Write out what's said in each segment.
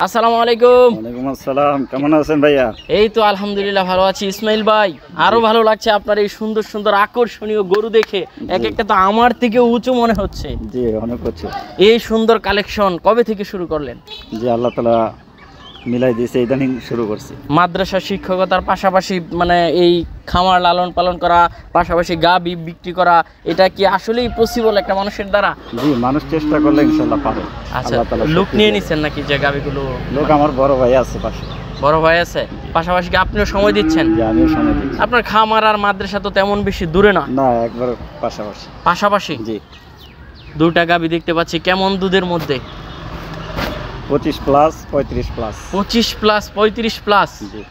আসসালামু আলাইকুম। ওয়ালাইকুম আসসালাম। কেমন আছেন ভাইয়া? এই তো আলহামদুলিল্লাহ ভালো আছি। ইসমাইল ভাই, আরো ভালো লাগছে আপনার এই সুন্দর সুন্দর আকর্ষণীয় গরু দেখে। এক একটা তো আমার থেকে উঁচু মনে হচ্ছে। জি, অনেক হচ্ছে। এই সুন্দর কালেকশন কবে থেকে শুরু করলেন? জি, আল্লাহ তাআলা মিলাই দিয়েছে, ইদানিং শুরু করছি। মাদ্রাসা শিক্ষকতার পাশাপাশি মানে এই খামার লালন পালন করা, পাশাপাশি গাবি বিক্রি করা, এটা কি আসলেই পসিবল একটা মানুষের দ্বারা? জি, মানুষ চেষ্টা করলে ইনশাআল্লাহ পারে। আচ্ছা, লোক নিয়ে নিছেন নাকি যে গাবিগুলো? লোক আমার বড় ভাই আছে পাশে। বড় ভাই আছে পাশাপাশি, কি আপনিও সময় দিচ্ছেন? জি, আমিও সময় দিচ্ছি। আপনার খামার আর মাদ্রাসা তো তেমন বেশি দূরে না? না, একবার পাশাপাশি। পাশাপাশি? জি। দুটা গাবি দেখতে পাচ্ছি। কেমন দুধের মধ্যে? 25 প্লাস 35 প্লাস। 25 plus 35 plus. জি।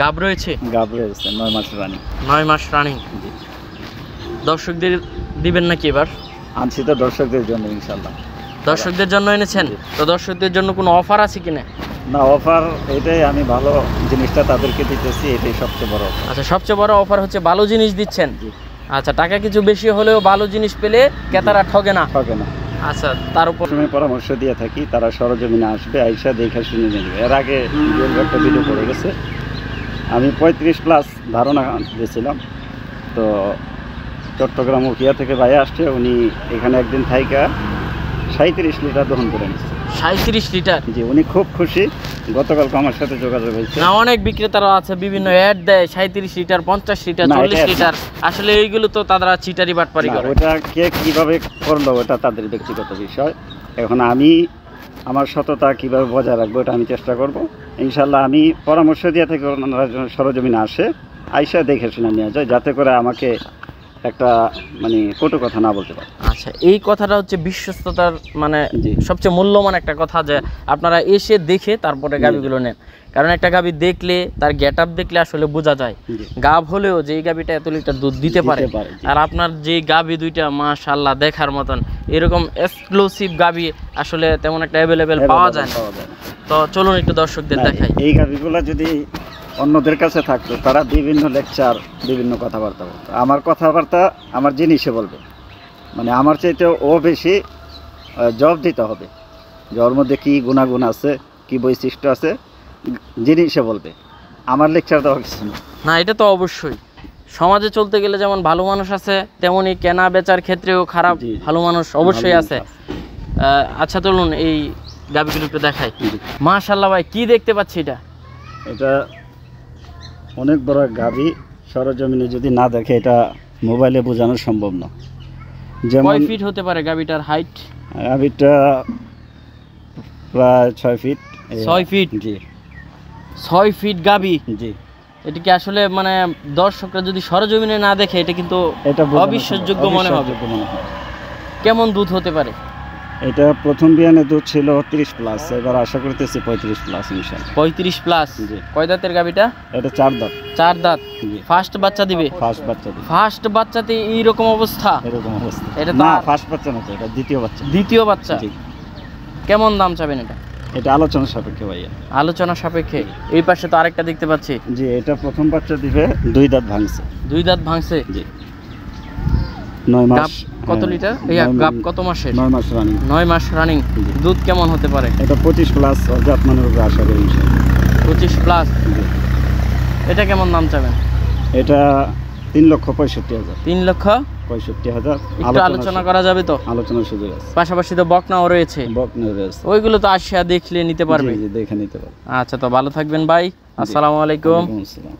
গাব রয়েছে? গাব রয়েছে 9 মাস রানিং। 9 মাস রানিং। জি। দর্শকদের দিবেন নাকি এবার? আনছি তো দর্শকদের জন্য ইনশাআল্লাহ। দর্শকদের জন্য এনেছেন? তো দর্শকদের জন্য কোনো অফার আছে কিনা? না, অফার এটাই, আমি ভালো জিনিসটা তাদেরকে দিতেছি, এটাই সবচেয়ে বড় অফার। আচ্ছা, সবচেয়ে বড় অফার হচ্ছে ভালো জিনিস দিচ্ছেন। জি। আচ্ছা, টাকা কিছু বেশি হলেও ভালো জিনিস পেলে ক্রেতারা ঠগে না? ঠগে না। আচ্ছা, তার উপর প্রথমে পরামর্শ দিয়ে থাকি, তারা সরজমিনে আসবে, আইসা দেখা শুনে নেবে। এর আগে একটা ভিডিও করে গেছে, আমি 35 প্লাস ধারণা দিয়েছিলাম। তো চট্টগ্রাম উকিয়া থেকে ভাই আসছে, উনি এখানে একদিন থাইকা 37 লিটার দহন করে নিচ্ছে। 37 লিটার? জি, উনি খুব খুশি। গতকালকে আমার সাথে যোগাযোগ হয়েছে। না, অনেক বিক্রেতারা আছে বিভিন্ন অ্যাড দেয় 37 লিটার, 50 লিটার, 40 লিটার। আসলে এইগুলো তো তারা চিটারি বাটপারি করে। ওটা কে কিভাবে করলো ওটা তাদের ব্যক্তিগত বিষয়। এখন আমি আমার সততা কিভাবে বজায় রাখবো এটা আমি চেষ্টা করব ইনশাল্লাহ। আমি পরামর্শ দিয়ে থেকে ওনারা সরজমিনে আসে, আইসা দেখে শুনে নিয়ে যায়, যাতে করে আমাকে একটা মানে কটু কথা না বলতে পারে। আচ্ছা, এই কথাটা হচ্ছে বিশ্বস্ততার মানে সবচেয়ে মূল্যবান একটা কথা, যে আপনারা এসে দেখে তারপরে গাবিগুলো নেন। কারণ একটা গাবি দেখলে, তার গেট আপ দেখলে আসলে বোঝা যায় গাব হলেও যে এই গাবিটা এত লিটার দুধ দিতে পারে। আর আপনার যে গাবি দুইটা মাশাআল্লাহ দেখার মতন, এরকম এক্সক্লুসিভ গাবি আসলে তেমন একটা অ্যাভেলেবেল পাওয়া যায় না। তো চলুন একটু দর্শকদের দেখাই। এই গাবিগুলো যদি অন্যদের কাছে থাকতো, তারা বিভিন্ন লেকচার, বিভিন্ন কথাবার্তা বলতো। আমার কথাবার্তা আমার জিনিসে বলবে, মানে আমার চাইতে ও বেশি জব দিতে হবে, যে ওর মধ্যে কী গুণাগুণ আছে, কী বৈশিষ্ট্য আছে, জিনিসে বলবে। আমার লেকচার দেওয়া কিছু না, এটা তো অবশ্যই। সমাজে চলতে গেলে যেমন ভালো মানুষ আছে, তেমনই কেনা বেচার ক্ষেত্রেও খারাপ ভালো মানুষ অবশ্যই আছে। আচ্ছা, চলুন এই গাবিগুলো একটু দেখাই। মাশাআল্লাহ ভাই, কি দেখতে পাচ্ছি এটা? এটা অনেক বড় গাবি, সরজমিনে যদি না দেখে এটা মোবাইলে বোঝানো সম্ভব না। যেমন কয় ফিট হতে পারে গাবিটার হাইট? গাবিটা প্রায় 6 ফিট। 6 ফিট? জি, 6 ফিট গাবি। জি। এটা কি আসলে মানে দর্শকরা যদি সরজমিনে না দেখে, এটা কিন্তু অবিশ্বাসযোগ্য মনে হবে। কেমন দুধ হতে পারে? এটা প্রথম বিয়ানে দুধ ছিল 30 প্লাস, এবার আশা করতেছি 35 প্লাস ইনশাআল্লাহ। 35 প্লাস? জি। কয় দাঁতের গাবিটা? এটা 4 দাঁত। 4 দাঁত? জি। ফার্স্ট বাচ্চা দিবে? ফার্স্ট বাচ্চা দিবে। ফার্স্ট বাচ্চাতে এই রকম অবস্থা? এরকম অবস্থা। এটা না, ফার্স্ট বাচ্চা না, এটা দ্বিতীয় বাচ্চা। দ্বিতীয় বাচ্চা? জি। কেমন দাম চাবেন এটা? এটা আলোচনা সাপেক্ষে ভাইয়া। আলোচনা সাপেক্ষে। এই পাশে তো আরেকটা দেখতে পাচ্ছি। জি, এটা প্রথম বাচ্চা দিবে, 2 দাঁত ভাঙছে। 2 দাঁত ভাঙছে? জি। 9 মাস। কত লিটার? এই গাব কত মাসের? 9 মাস রানিং। 9 মাস রানিং। দুধ কেমন হতে পারে? এটা 25 প্লাস, জাতমানের উপরে আশা করি ইনশাআল্লাহ। 25 প্লাস? জি। এটা কেমন দাম চাবেন? এটা 3,65,000। 3,65,000? একটু আলোচনা করা যাবে তো? আলোচনার সুযোগ আছে। পাশাপাশি তো বকনাও রয়েছে? বকনা রয়েছে। ওইগুলো তো আসিয়া দেখলে নিতে পারবে? জি, দেখে নিতে পারবে। আচ্ছা, তো ভালো থাকবেন ভাই। আসসালামু আলাইকুম। ওয়া আলাইকুম আসসালাম।